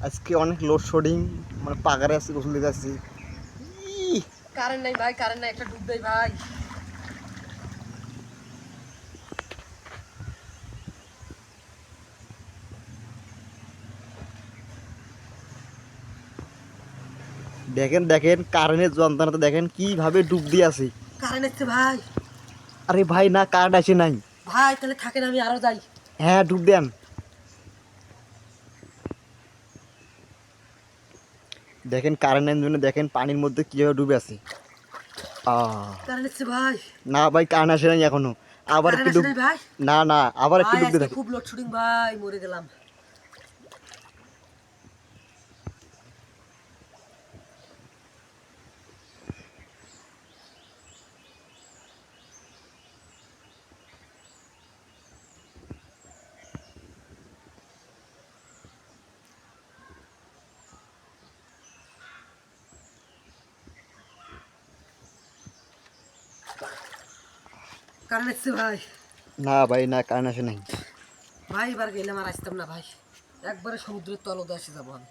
আজকে অনেক লোডশেডিং, মানে পাগারে আছি, গোসল দিতে আসছি। কারেন্ট নাই ভাই, কারেন্ট নাই, একটা ডুব দেই ভাই। দেখেন দেখেন কারেন্টের যন্ত্রণাটা দেখেন কিভাবে ডুব দিয়ে আছে। কারেন্ট আসছে ভাই। আরে ভাই না, কারেন্ট আসে নাই ভাই তাহলে থাকেন, আমি আরো যাই। হ্যাঁ ডুব দেন। দেখেন কারেন্টের জন্য দেখেন পানির মধ্যে কিভাবে ডুবে আছে। কারেন্ট আসছে ভাই। না ভাই কারেন্ট আসে নাই এখনো, আবার কারেন্ট একটু আসে ডুব। নাই ভাই। না না, আবার একটু ভাই ডুব দিয়ে আজকে থাকে। খুব লোডশেডিং ভাই, মরে গেলাম। কারেন্ট আসছে ভাই। না ভাই না, কারেন্ট আসে নাই। ভাই এবার গেলাম, আর আসতাম না ভাই, একবারে সমুদ্রের তলদে এসে যাবো আমি।